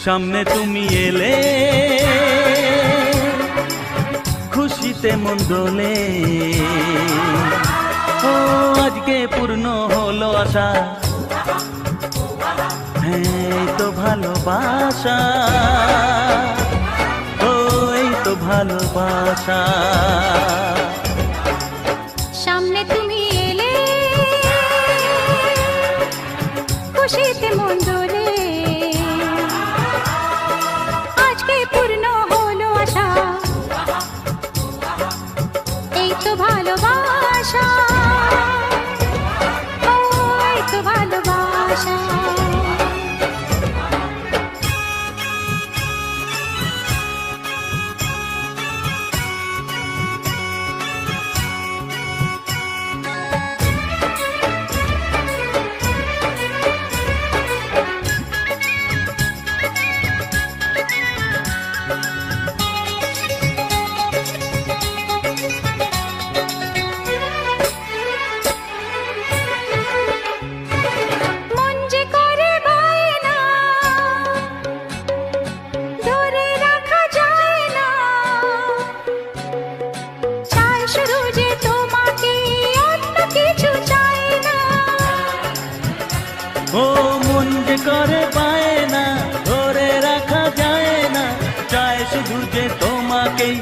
সামনে তুমি এলে খুশিতে মন দোলে। ও আজকে পূর্ণ হলো আশা, হ্যাঁ এই তো ভালোবাসা, ও এই তো ভালোবাসা। সামনে তুমি এলে খুশিতে মন দোলে, আজকে পূর্ণ হলো আশা, এই তো ভালোবাসা, ও এই তো ভালোবাসা। ও মন যে করে পায় না, ধরে রাখা যায় না, চায় শুধু যে তোমাকেই,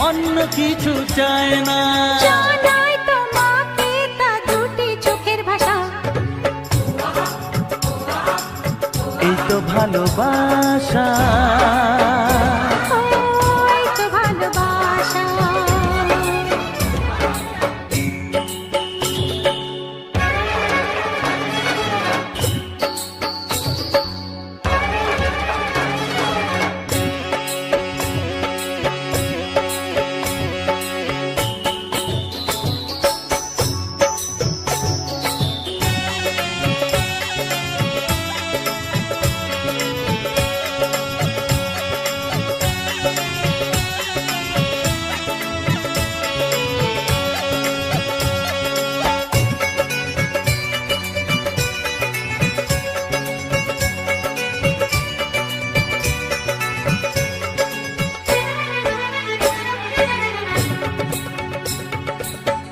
অন্য কিছু চায় না। জানাই তোমাকে তা দুটি চোখের ভাষা, এই তো ভালোবাসা, ও এই তো ভালোবাসা।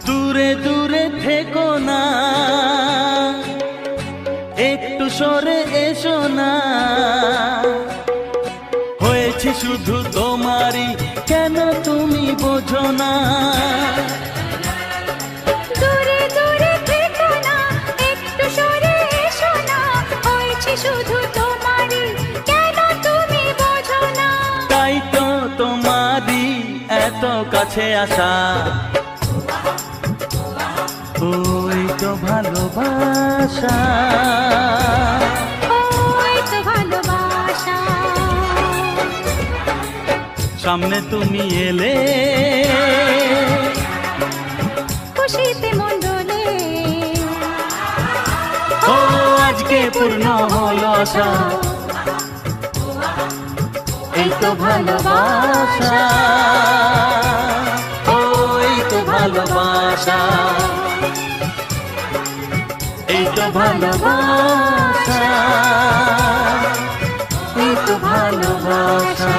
দূরে দূরে থেকো না, একটু সরে এসো না, হয়েছে শুধু তোমারই, কেন তুমি বোঝো না। দূরে দূরে থেকো না, একটু সরে এসো না, হয়েছে শুধু তোমারই, কেন তুমি বোঝো না। তাই তো তোমারই এত কাছে আসা, ওই তো ভালোবাসা, ও এই তো ভালোবাসা। সামনে তুমি এলে খুশিতে মন দোলে, ও আজকে পূর্ণ হলো আশা, এই তো ভালোবাসা, ও এই তো ভালোবাসা, এই তো ভালোবাসা, এই তো ভালোবাসা।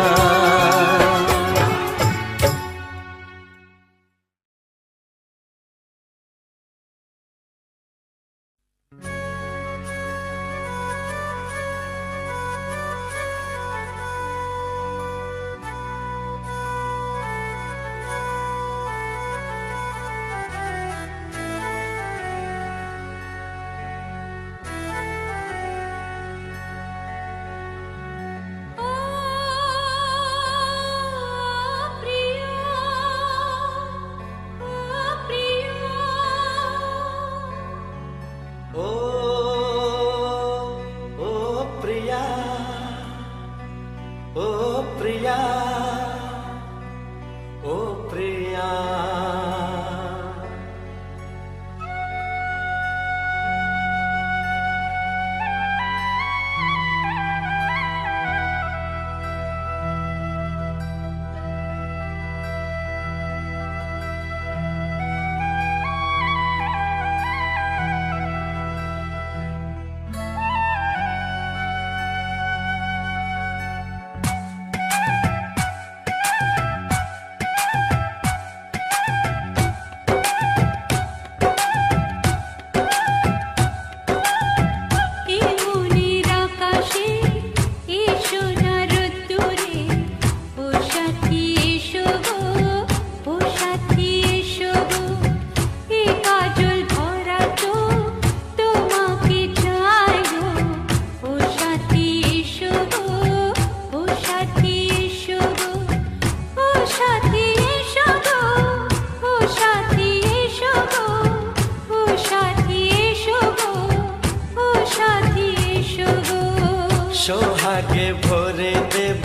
সোহাগে ভরে দেব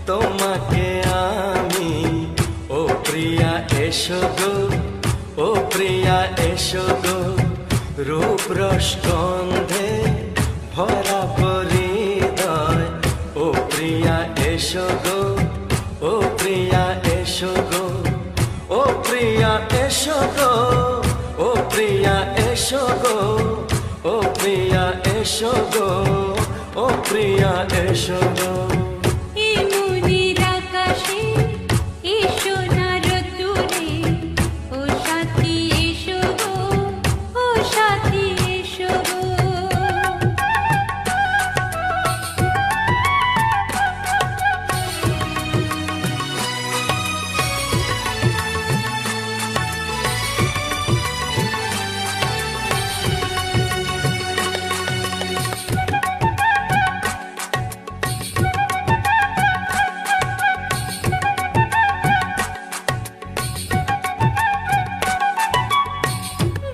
তোমাকে আমি। ও প্রিয়া এসো গো, ও প্রিয়া এসো গো, রূপ রস গন্ধে ভরা হৃদয়। ও প্রিয়া এসো গো, ও প্রিয়া এসো গো, ও প্রিয়া এসো গো, ও প্রিয়া এসো গো, ও প্রিয়া এসো গো, ও প্রিয়া এসো গো। এই মনের আকাশে এসো না রোদ্দুরে, ও সাথী এসো গো, ও সাথী এসো গো।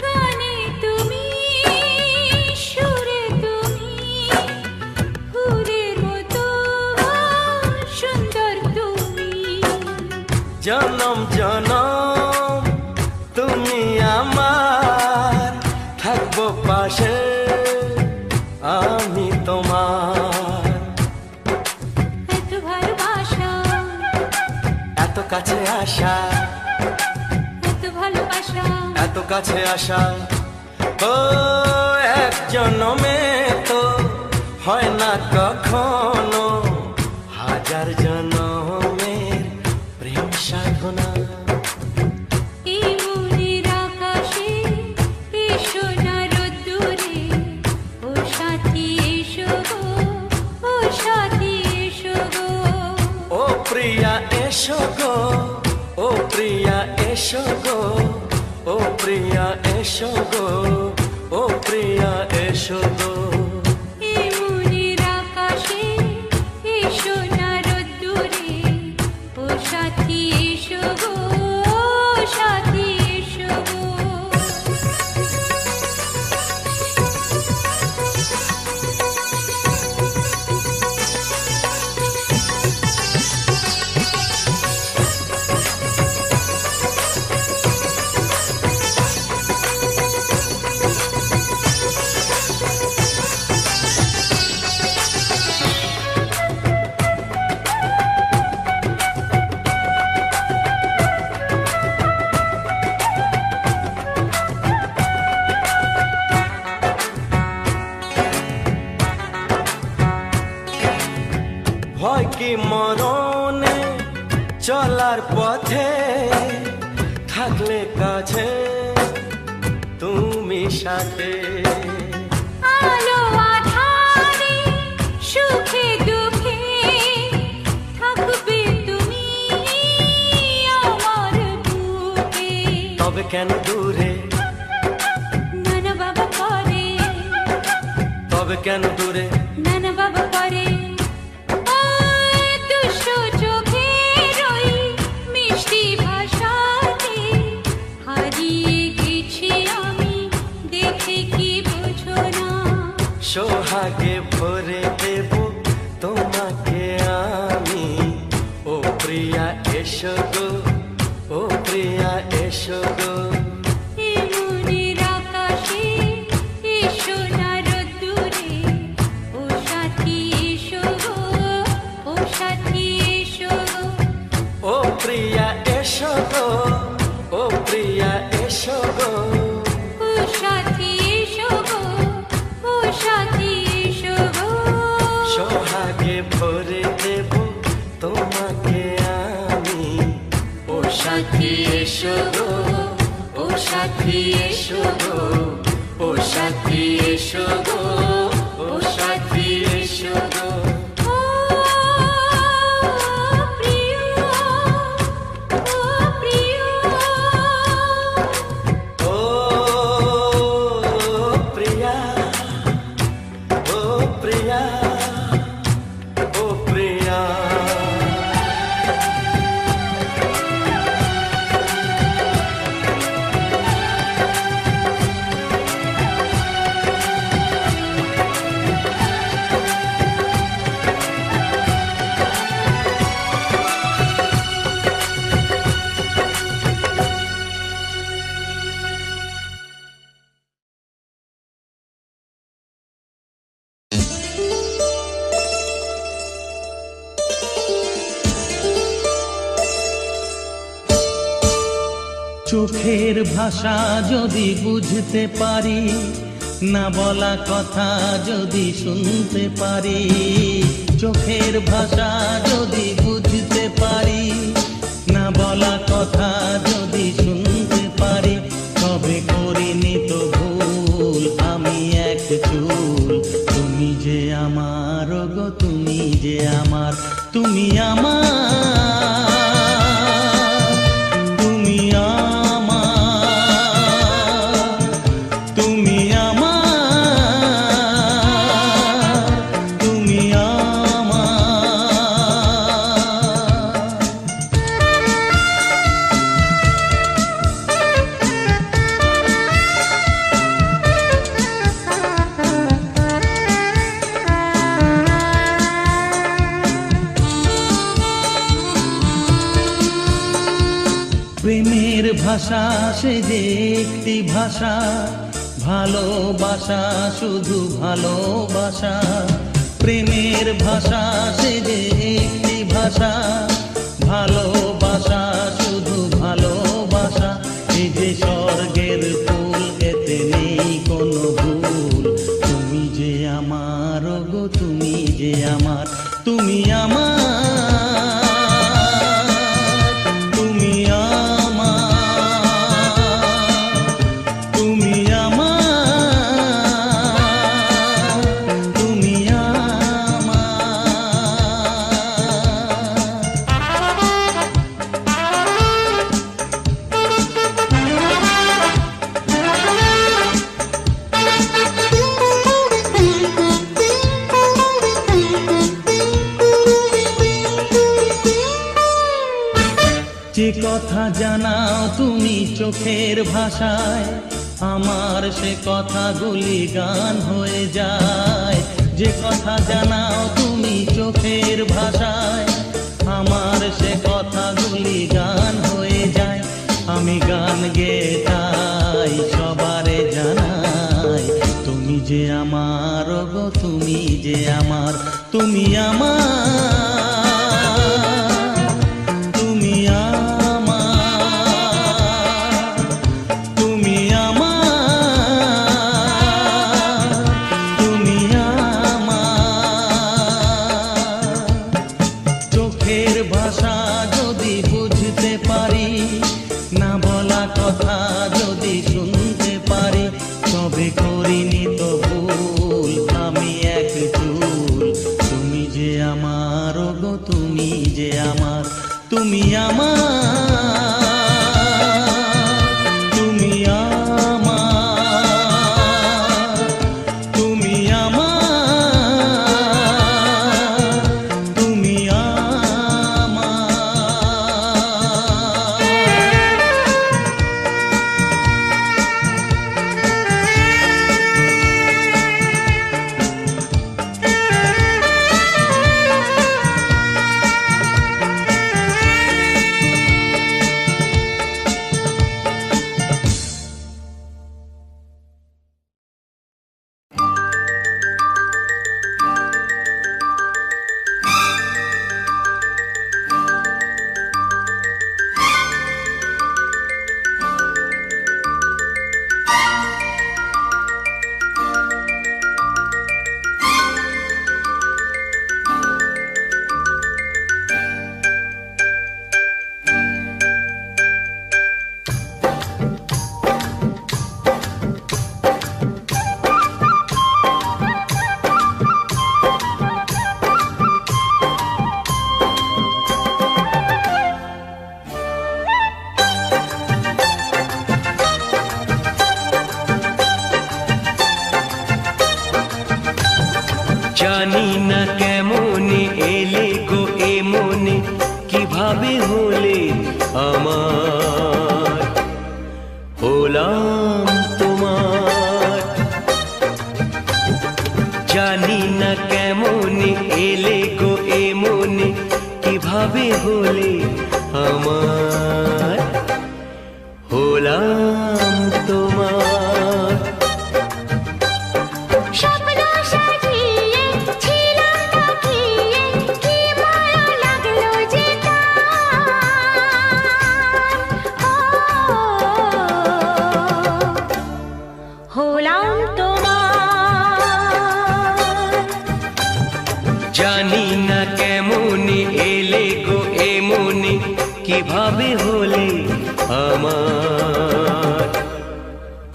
গানে তুমি, সুরে তুমি, ফুলের মতো সুন্দর তুমি। জনম জনম তুমি আমার, থাকবো পাশে আমি তোমার। এত ভালোবাসা, এত কাছে আসা, এত ভালোবাসা, এত কাছে আসা, ও এক জনমে তো হয় না কখনো, হাজার জনমের প্রেম সাধনা। এই মনের আকাশে এসো না রোদ্দুরে, ও সাথী এসো গো, ও সাথী এসো গো। ও প্রিয়া এসো গো, ও প্রিয়া এসো গো, ও প্রিয়া এসো গো, ও প্রিয়া এসো গো। এই মনের আকাশে এসো না রোদ্দুরে, ও সাথী এসো গো, ও সাথী এসো গো। ভয় কি মরণে চলার পথে, থাকলে কাছে তুমি সাথে। আলো আঁধারে, সুখে দুঃখে, থাকবে তুমি আমার বুকে। তবে কেন দূরে, নানা বাবা করে, তবে কেন দূরে, নানা বাবা করে। দুষ্টু চোখের ওই মিষ্টি ভাষাতে হারিয়ে গেছি আমি, দেখে কি বুঝো না। সোহাগে ভরে দেব তোমাকে আমি। ও প্রিয়া এসো গো, ও প্রিয়া এসো গো। এই মনের আকাশে এসো না রোদ্দুরে, ও সাথী এসো গো, ও সাথী এসো গো। ও প্রিয়া এসো গো, ও প্রিয়া এসো গো। ও সাথী এসো গো, ও সাথী এসো গো। সোহাগে ভরে দেব তোমাকে আমি। ও সাথী এসো গো, ও সাথী এসো গো, ও সাথী এসো গো, ও সাথী এসো গো। ও প্রিয়, ও প্রিয়, ও প্রিয়া, ও প্রিয়া, ও প্রিয়া। চোখের ভাষা যদি বুঝতে পারি, না বলা কথা যদি শুনতে পারি, চোখের ভাষা যদি বুঝতে পারি, না বলা কথা যদি শুনতে পারি, তবে করিনি তো ভুল আমি এক চুল। তুমি যে আমার গো, তুমি যে আমার, তুমি আমার, তুমি আমার, তুমি আমার, তুমি আমার। প্রেমের ভাষা সে যে একটি ভাষা, ভালোবাসা শুধু ভালোবাসা। প্রেমের ভাষা সে যে একটি ভাষা, ভালোবাসা শুধু ভালোবাসা। এই যে স্বর্গের ফুল, এতে নেই কোনো ভুল। তুমি যে আমার গো, তুমি যে আমার, তুমি আমার, তুমি আমার, তুমি আমার, তুমি যে কথা জানাও তুমি চোখের ভাষায়, আমার সে কথাগুলি গান হয়ে যায়। যে কথা জানাও তুমি চোখের ভাষায়, আমার সে কথাগুলি গান হয়ে যায়। আমি গান গেয়ে তাই সবারে জানাই, তুমি যে আমার গো, তুমি যে আমার, তুমি আমার, তুমি আমার, তুমি আমার, তুমি আমার। চোখের ভাষা যদি বুঝতে পারি, না বলা কথা যদি শুনতে পারি, তবে করিনি তো ভুল আমি এক চুল। তুমি যে আমার গো, তুমি যে আমার, তুমি আমার, তুমি আমার, তুমি আমার, তুমি জানি না কেমনে এলে গো এ মনে, কিভাবে হলে আমার, হলাম তোমার। জানি না কেমনে এলে গো এ মনে, কিভাবে হলে আমার, হলাম তোমার। স্বপ্ন সাজিয়ে ছিলাম তাকিয়ে, কি মায়া লাগলো যে তার। ও জানি না কেমনে এলে গো এমনে কিভাবে হলে আমার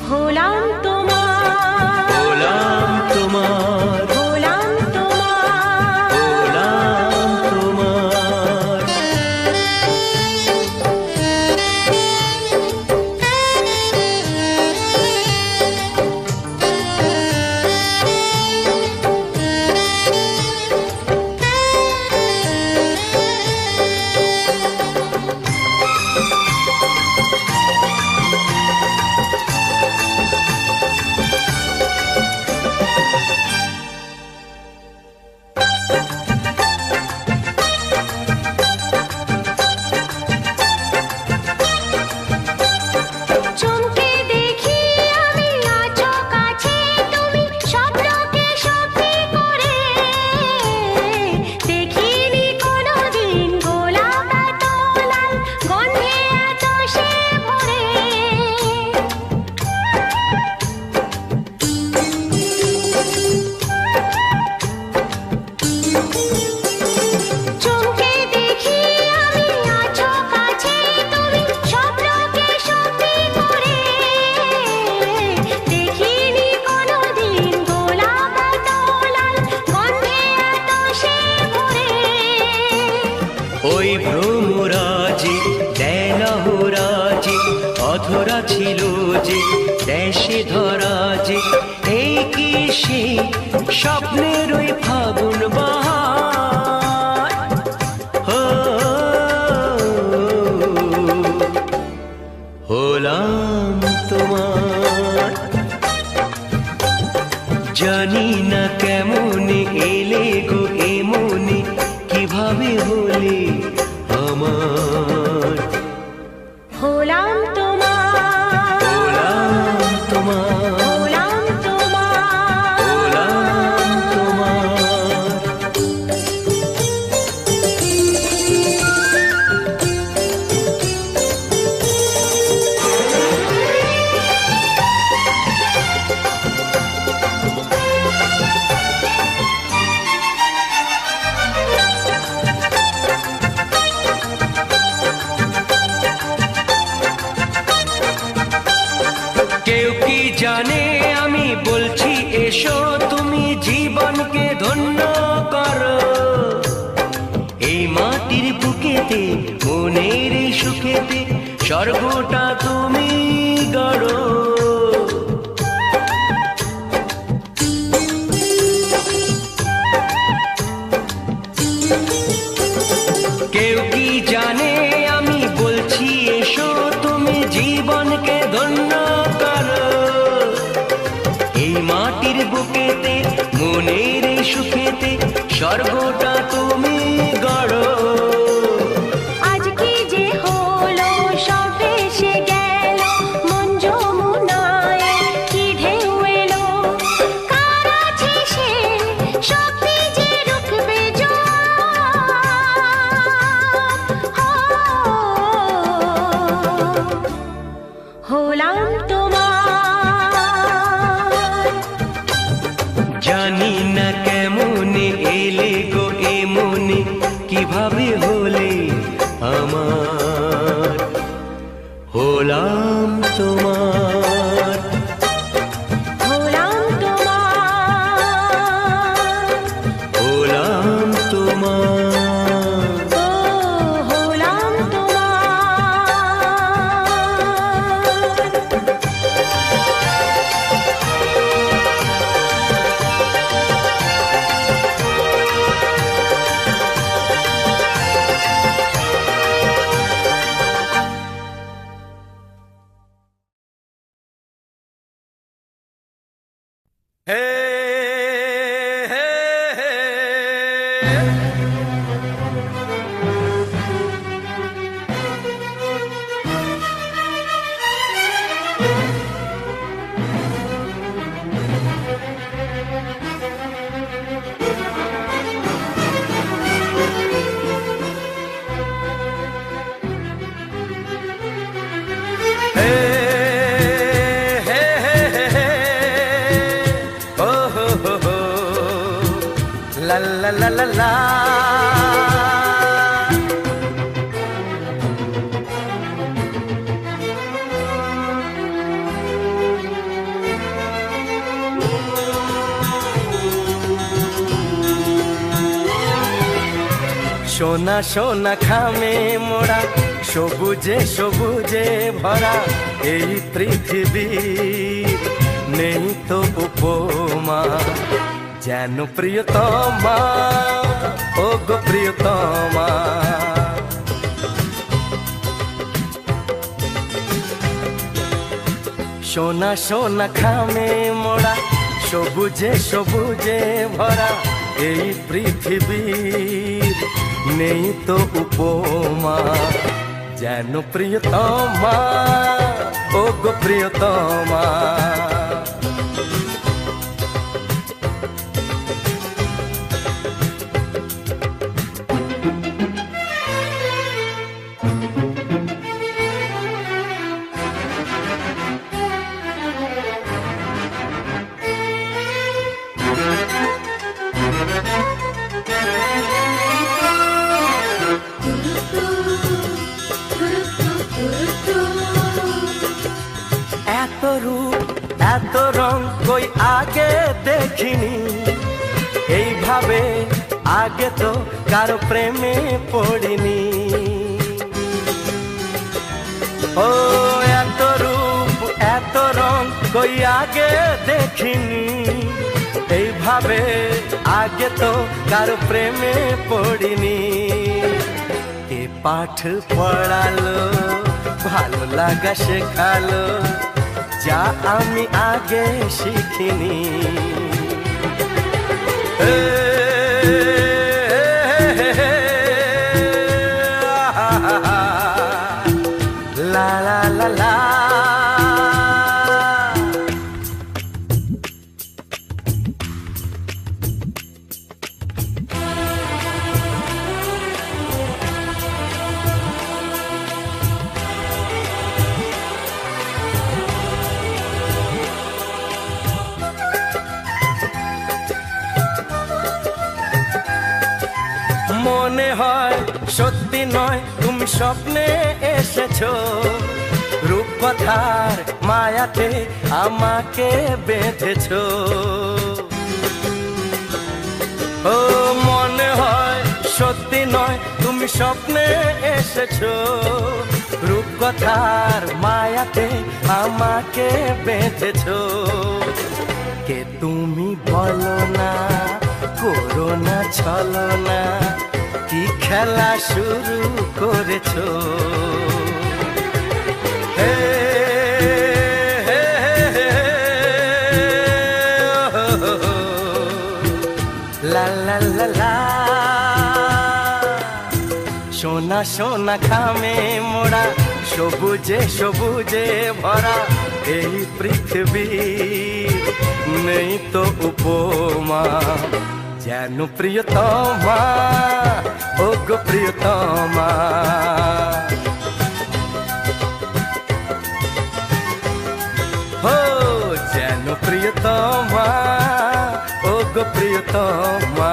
হলাম তোমার, হলাম তোমার, হলাম তোমার, হলাম তোমার। চমকে দেখি আমি আছো কাছে তুমি স্বপ্নকে সত্যি করে, দেখিনি কোনোদিন গোলাপ এত লাল গন্ধে এত সে ভরে। চমকে দেখি আমি আছো কাছে তুমি স্বপ্নকে সত্যি করে, দেখিনি কোনোদিন গোলাপ এত লাল গন্ধে এত সে ভরে। ওই ভ্রমরাজে দেলহরাজে অধরা ছিল যে দেশে ধরা যে, এই কি সে স্বপ্নের ওই ফাগুন বাহার? হো, হলাম তোমার। জানি না কেমনে এলে গো এমনে কিভাবে হলে আমার হলাম তোমার, হলাম তোমার, হলাম তোমার, হলাম তোমার। কেউ কি জানে আমি বলছি এসো তুমি জীবনকে ধন্য করো, এই মাটির বুকেতে মনের এই সুখেতে স্বর্গটা তুমি গড়ো। কেউ কি জানে আমি বলছি এসো তুমি জীবনকে ধন্য করো, এই মাটির বুকেতে মনের এই সুখেতে স্বর্গটা তুমি গড়ো। আজ কি যে হলো সব ভেসে গেল মন যমুনায় কি ঢেউ এলো, কার আছে সে শক্তি যে রুখবে জোয়ার। হলাম তোমার, জানি না কেমনে এলে গো এমনে কিভাবে হলে আমার হলাম তোমার, হলাম তোমার, হলাম তোমার। ও হলাম তোমার। হে হে হে হে হে হে হে ও লা সোনা সোনা খামে মোড়া সবুজে সবুজে ভরা এই পৃথিবী নেই তো উপমা যেন প্রিয়তমা ও গো প্রিয়তমা সোনা সোনা খামে মোড়া সবুজে সবুজে ভরা এই পৃথিবীর নেই তো উপমা যেন প্রিয়তমা ও গো প্রিয়তমা এত রূপ এত রং কই আগে দেখিনি এইভাবে আগে তো কারো প্রেমে পড়িনি ও এত রূপ এত রং কই আগে দেখিনি এইভাবে আগে তো কারো প্রেমে পড়িনি কে পাঠ পড়ালো ভালো লাগা শেখালো যা আমি আগে শিখিনি লা লা লা লা মনে হয় সত্যি নয় তুমি স্বপ্নে এসেছো রূপকথার মায়াতে আমাকে বেঁধেছো ও মনে হয় সত্যি নয় তুমি স্বপ্নে এসেছো রূপকথার মায়াতে আমাকে বেঁধেছো কে তুমি বলো না করো না চলো না কি খেলা শুরু করেছো হে হে হে লা লা লা লা সোনা সোনা খামে মোড়া সবুজে সবুজে ভরা এই পৃথিবী নেই তো উপমা যেন প্রিয়তমা ও গো প্রিয়তমা হো যেন প্রিয়তমা ও গো প্রিয়তমা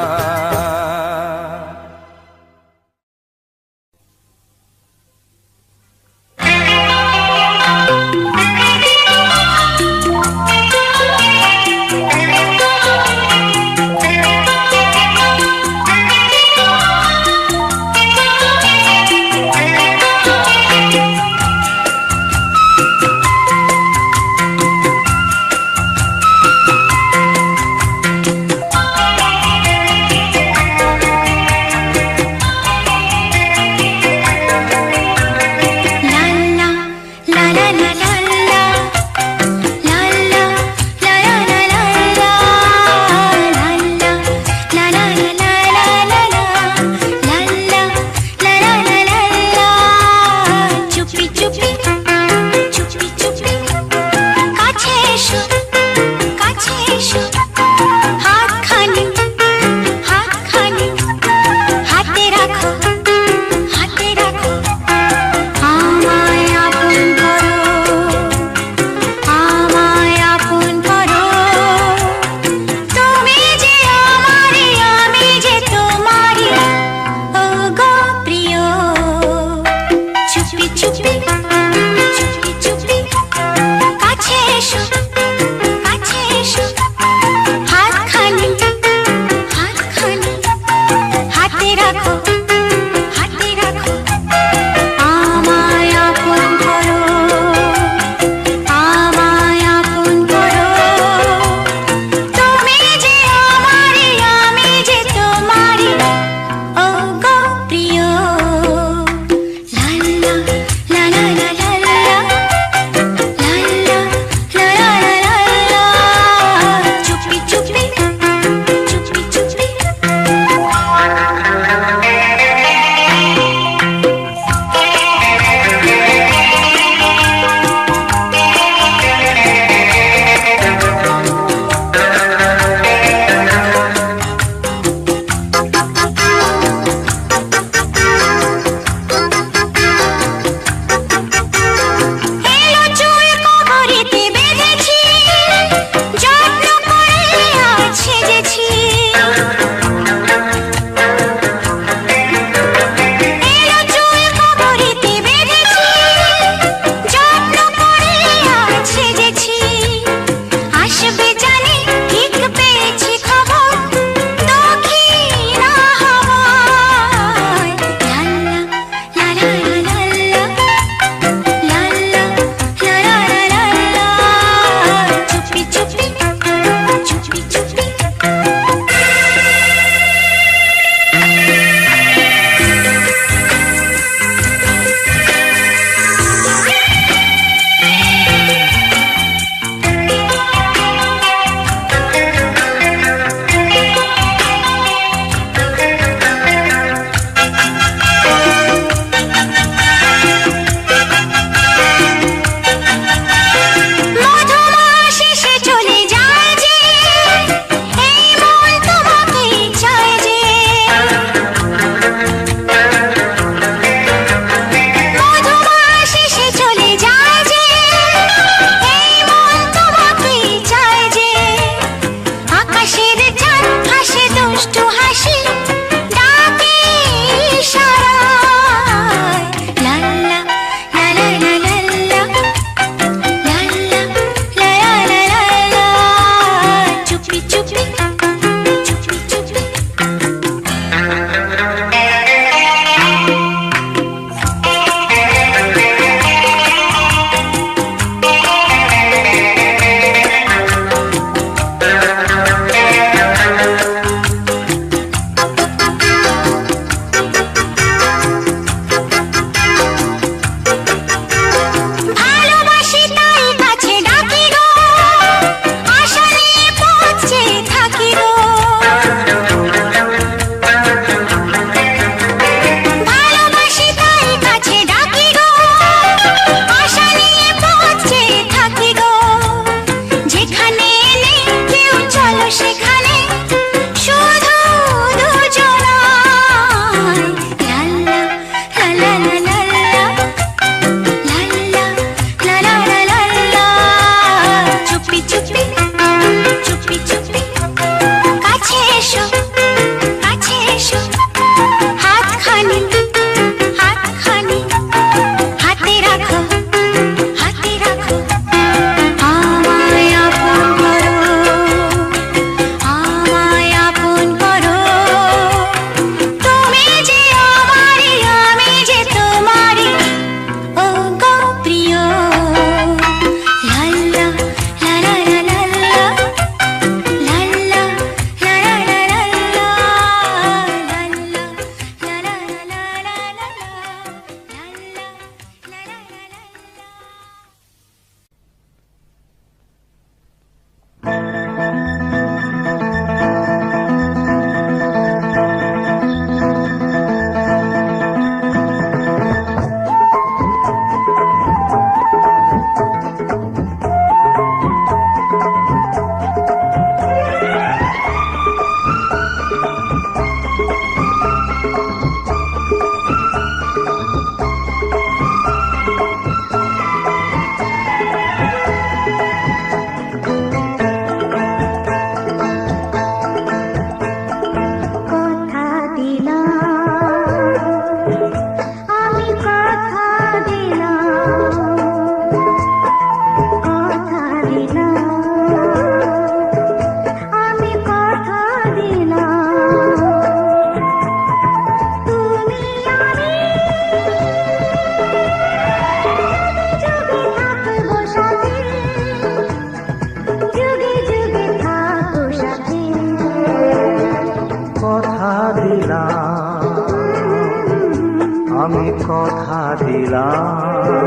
কথা দিলাম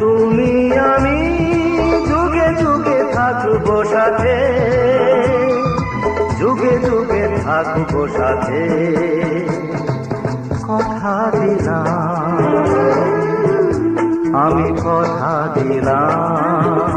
তুমি আমি যুগে যুগে থাকবো সাথে, যুগে যুগে থাকবো সাথে, কথা দিলাম আমি কথা দিলাম।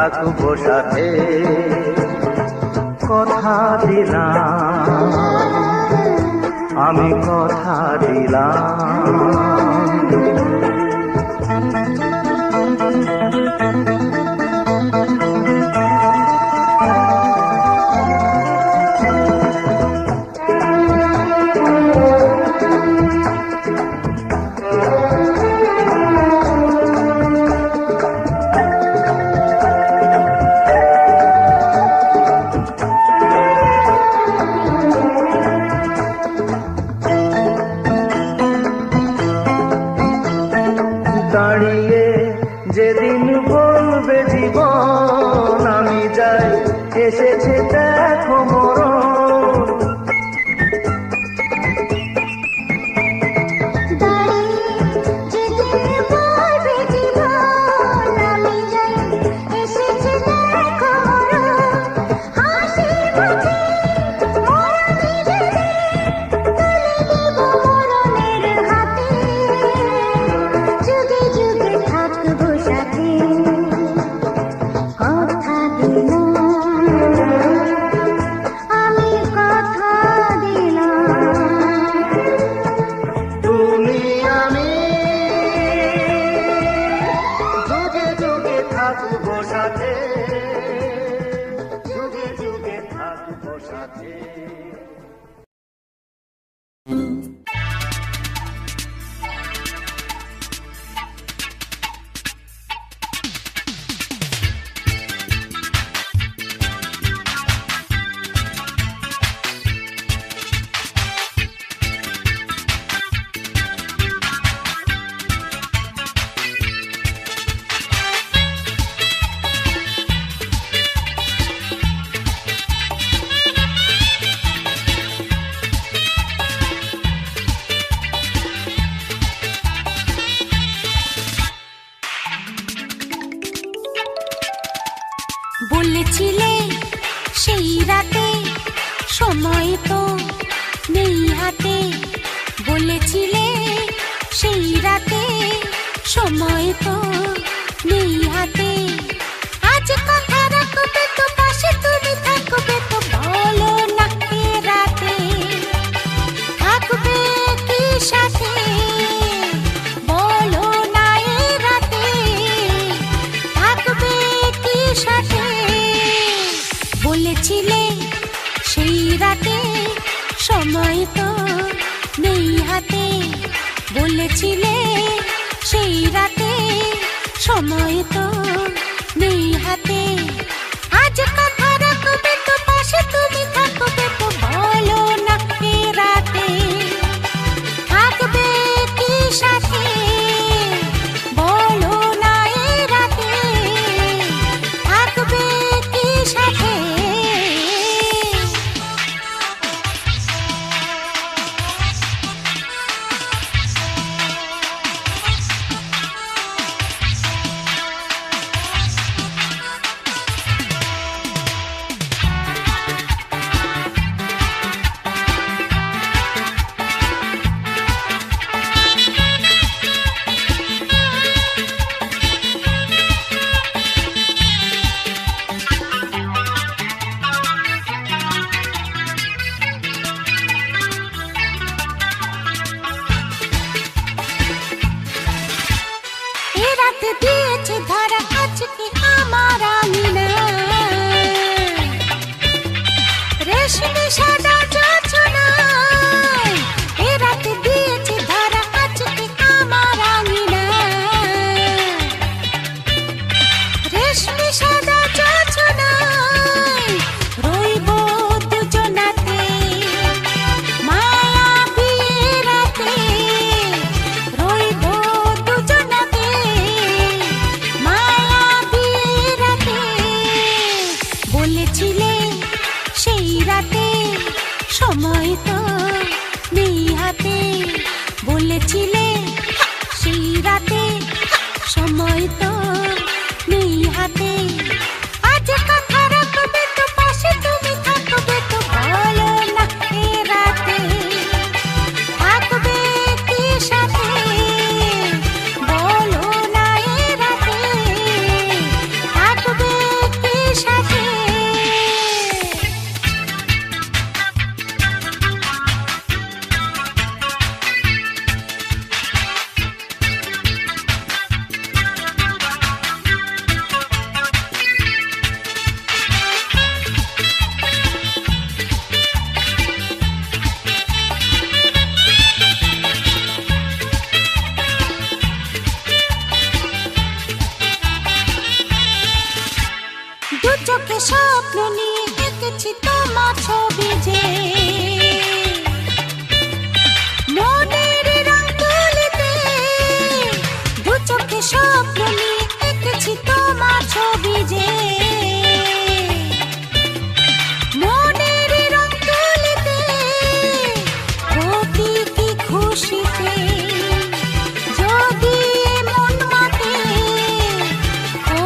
থাকবো সাথে, কথা দিলাম আমি কথা দিলাম। দাঁড়িয়ে যেদিন বলবে জীবন আমি যাই, এসেছে দেখো মরণ। থাকবো সাথে, যুগে যুগে থাকবো সাথে। বলেছিলে সেই রাতে সময় তো নেই হাতে, বলেছিলে সেই রাতে সময় তো নেই হাতে। আজ কথা রাখবে তো পাশে তুমি থাকবে তো, বলো না কে রাতে থাকবে কি সাথে, বলো না এ রাতে থাকবে কি সাথে। বলেছিলে সেই রাতে সময় তো নেই হাতে, বলেছিলে সেই রাতে সময় তো নেই হাতে। আজ কথা রাখবে তো পাশে তুমি থাকবে তো, বলো না কে রাতে থাকবে কি সাথে, বলো না এ রাতে থাকবে কি সাথে। এ রাতে দিয়েছে ধরা আজকে আমার আঙিনা রেশমি সাদা জোছনায় এ রাতে দিয়েছে ধরা আজকে আমার আঙিনা রেশমি সাদা জোছনায় রইব দুজনাতে মায়াবী রাতে রইব দুজনাতে মায়াবী রাতে বলেছিলে সেই রাতে সময় তো নেই হাতে বলেছিলে সেই রাতে সময় তো নেই হাতে আজ কথা রাখবে তো পাশে তুমি থাকবে তো বলো না এ রাতে থাকবে কি সাথে বলো না এ রাতে থাকবে কি সাথে দু চোখে স্বপ্ন নিয়ে এঁকেছি তোমার ছবি যে মনের রং তুলিতে দু চোখে স্বপ্ন নিয়ে এঁকেছি তোমার ছবি যে মনের রং তুলিতে অতি কি খুশিতে যদি মন মাতে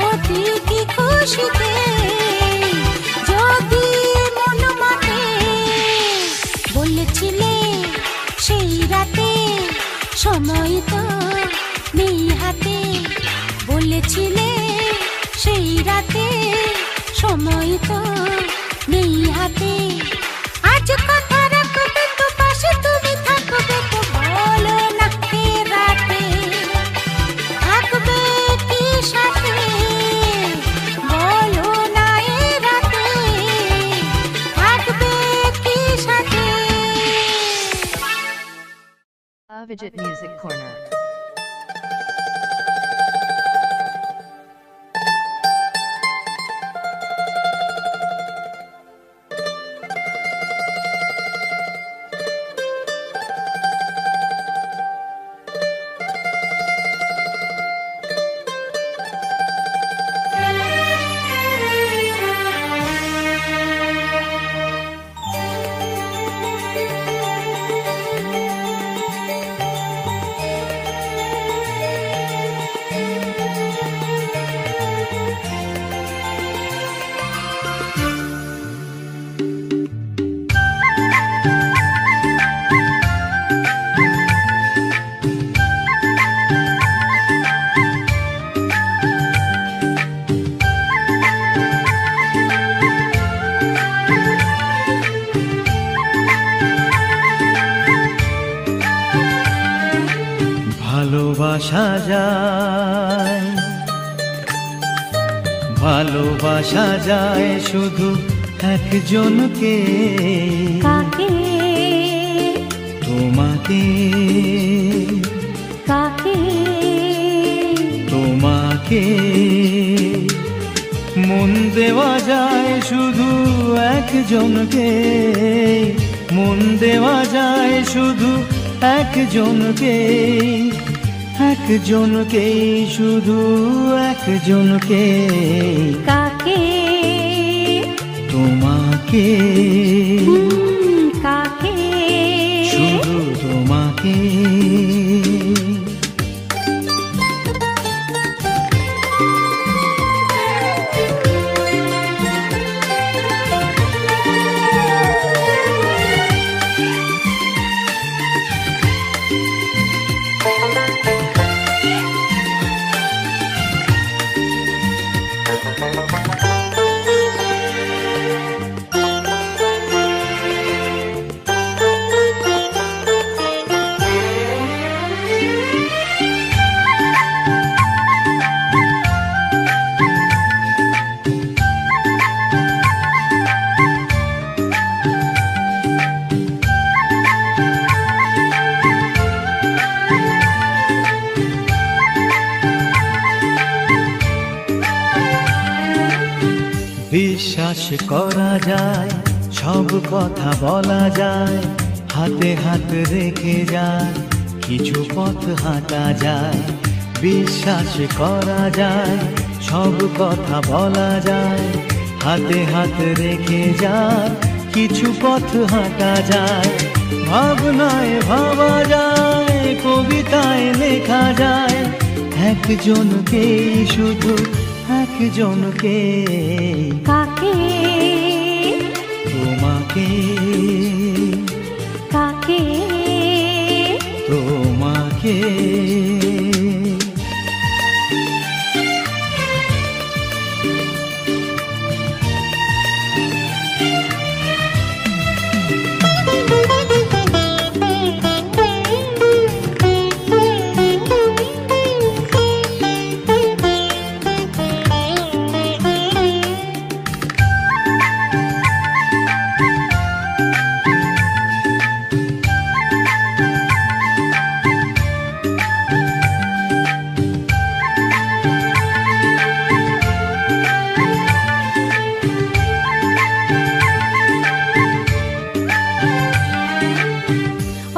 অতি কি খুশিতে যদি মন মাতে বলেছিলে সেই রাতে সময় তো নেই হাতে বলেছিলে সেই রাতে সময় তো নেই হাতে আজ কথা রাখবে তো পাশে তুমি থাকবে তো বলো না এ রাতে থাকবে কি সাথে বলো না এ রাতে থাকবে কি সাথে Avijit Music Corner. ভালোবাসা যায় ভালোবাসা যায় শুধু একজনকে কাকে তোমাকে কাকে তোমাকে মন দেওয়া যায় শুধু একজনকে মন দেওয়া যায় শুধু একজনকে একজনকে শুধু একজনকে কাকে তোমাকে কাকে শুধু তোমাকে করা যায়, সব কথা বলা যায়, হাতে হাত রেখে যায়, কিছু পথ হাঁটা যায়। বিশ্বাস করা যায়, সব কথা বলা যায়, হাতে হাত রেখে যায়, কিছু পথ হাঁটা যায়। ভাবনায় ভাবা যায়, কবিতায় লেখা যায়, একজনকে শুধু একজনকে, কাকে তোমাকে, কাকে তোমাকে।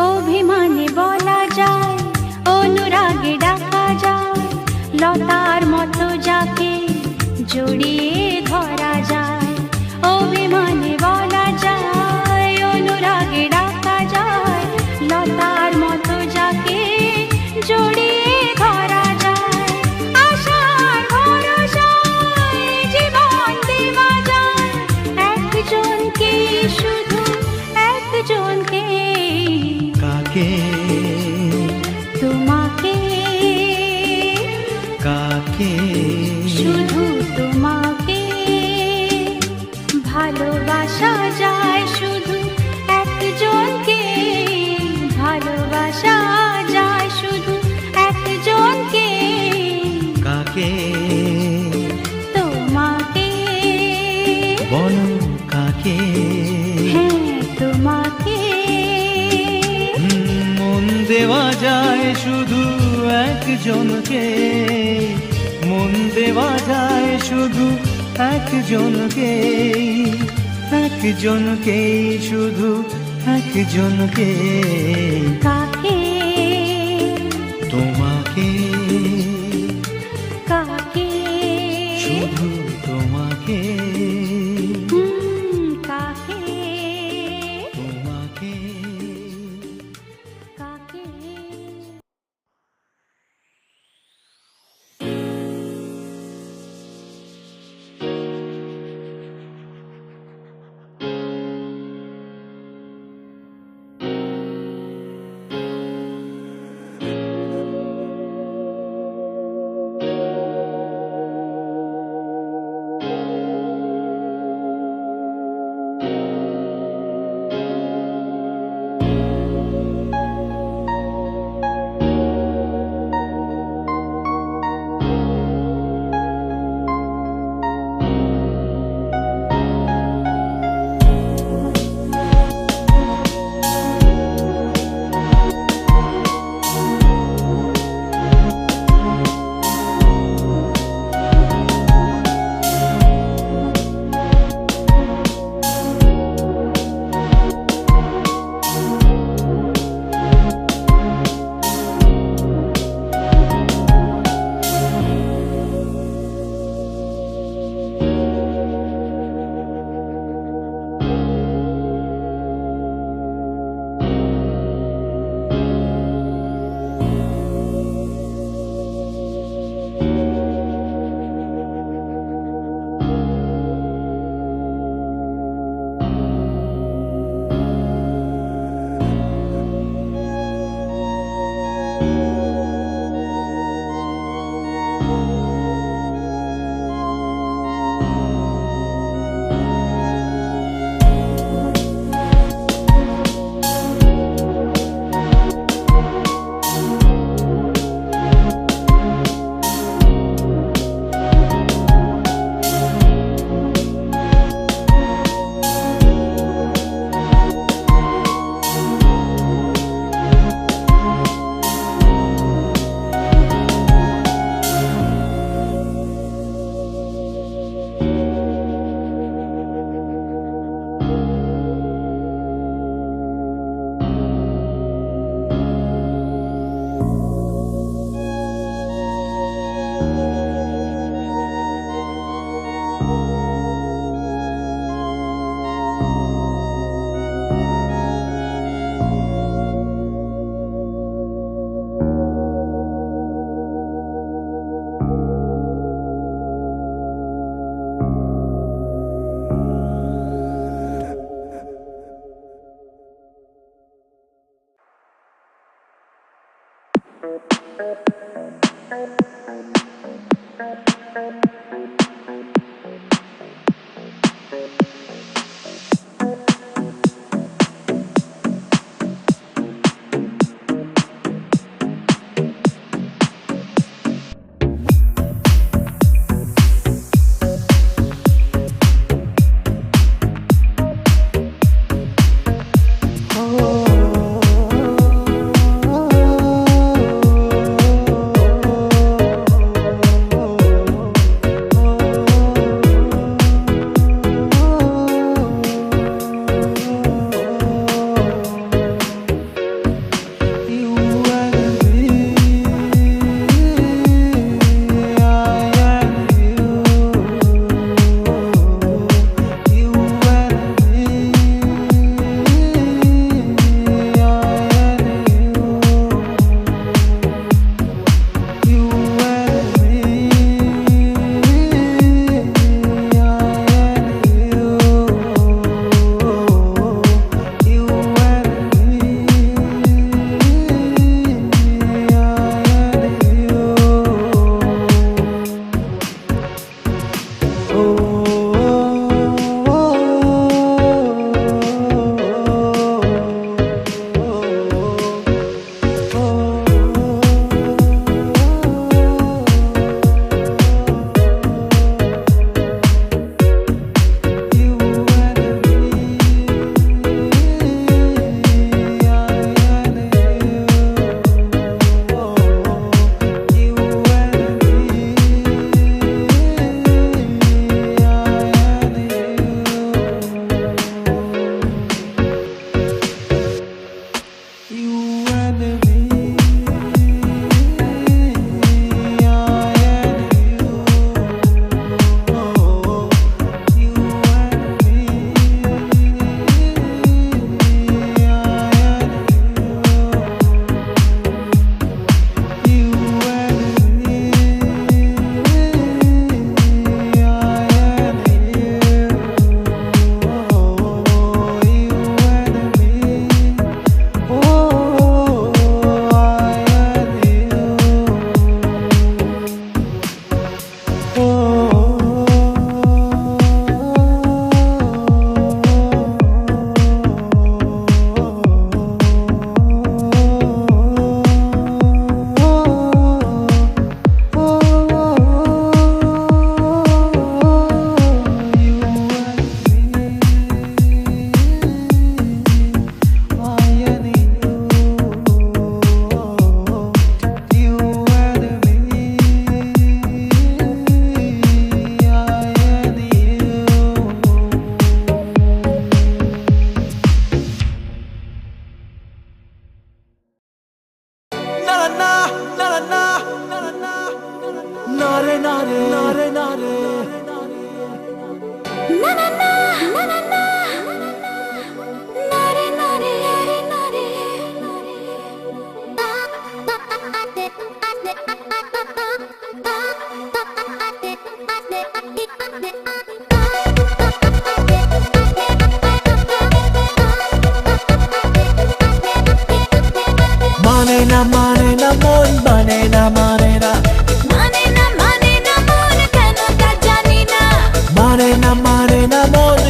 অভিমানে বলা যায়, অনুরাগে ডাকা যায়, লতার মতো যাকে জড়িয়ে ধরা যায়। অভিমানে বলা যায়, অনুরাগে ডাকা যায়, লতার মতো যাকে জড়িয়ে ধরা যায়। আশার ভরসায় জীবন দেওয়া যায়, একজনকে শুধু একজনকে, কাকে তোমাকে, কাকে শুধু তোমাকে। ভালোবাসা যায় শুধু একজনকে, ভালোবাসা যায় শুধু একজনকে, কাকে তোমাকে, বলো কাকে। হ্যাঁ তোমাকে। মন দেওয়া যায় শুধু একজনকে, মন দেওয়া যায় শুধু একজনকে, একজনকে শুধু একজনকে, কাকে তোমাকে, কাকে শুধু তোমাকে, কাকে তোমাকে। কাকে।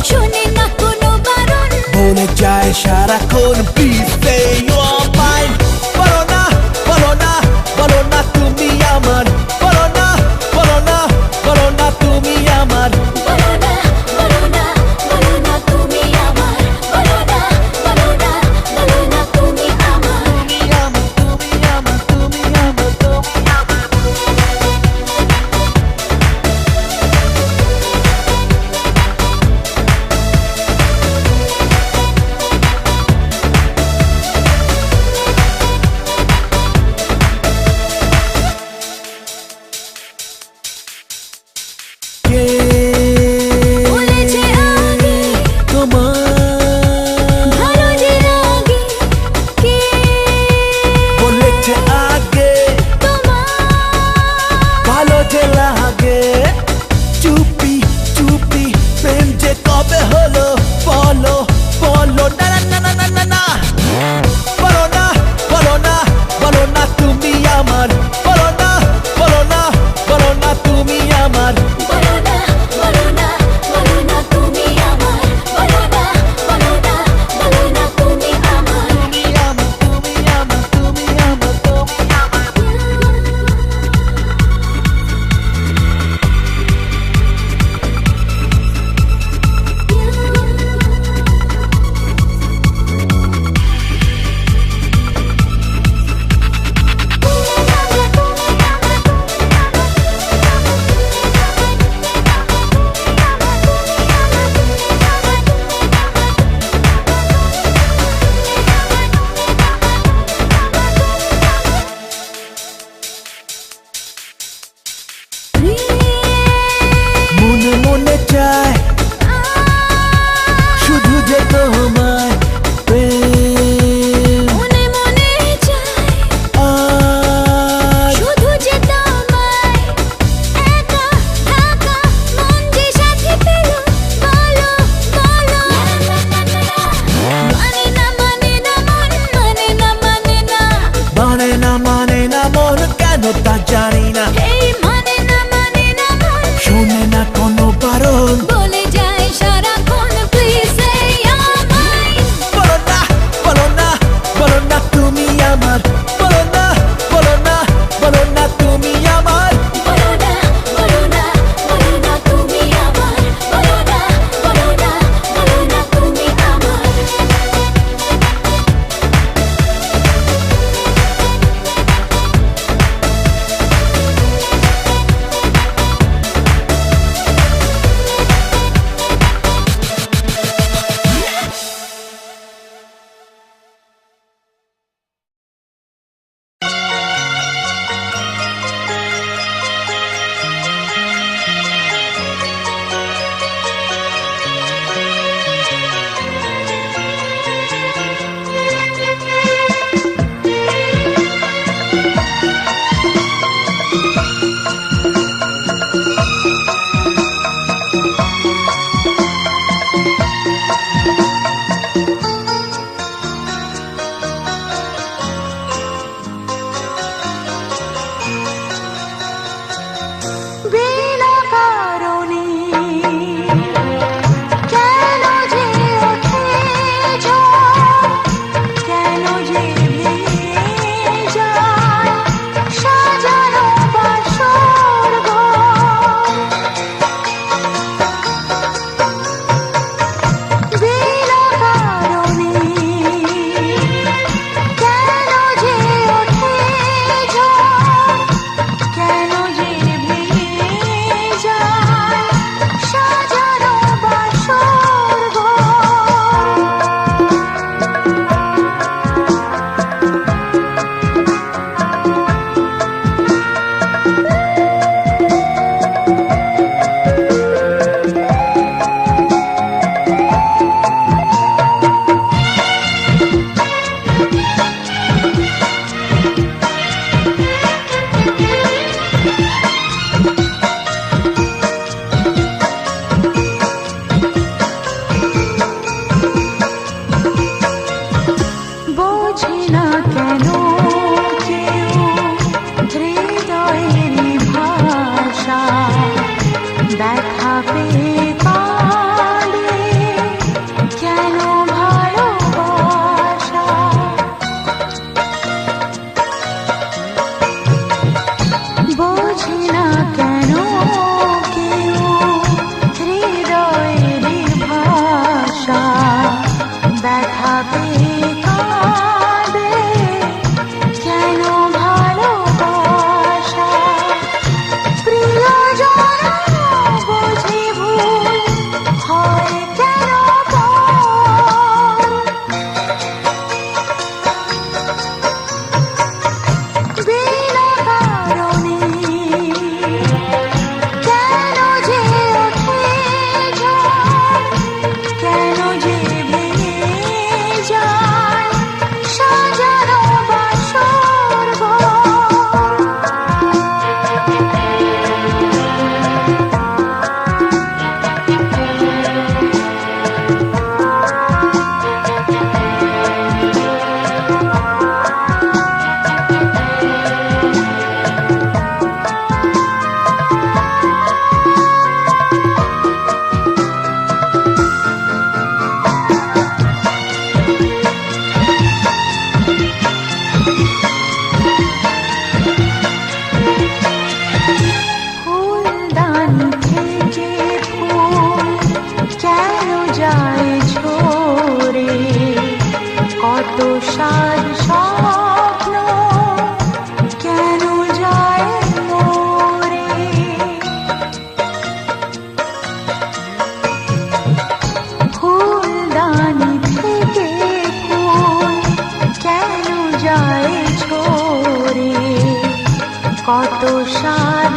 শুনি না বোঝে না কেন কেউ হৃদয়ের ভাষা, ব্যথা পেয়ে কাঁদে কেন ভালোবাসা। প্রিয়জন বোঝে ভুল হয় কেন পর, বিনা কারণে কেন যে ওঠে ঝড়, কেন যে ভেঙে যায় সাজানো বাসর ঘর। ফুলদানি থেকে ফুল কেন যায় ঝরে, কত সাজ স্বপ্ন কেন যায় মরে। ফুলদানি থেকে ফুল কেন যায় ঝরে, কত সাজ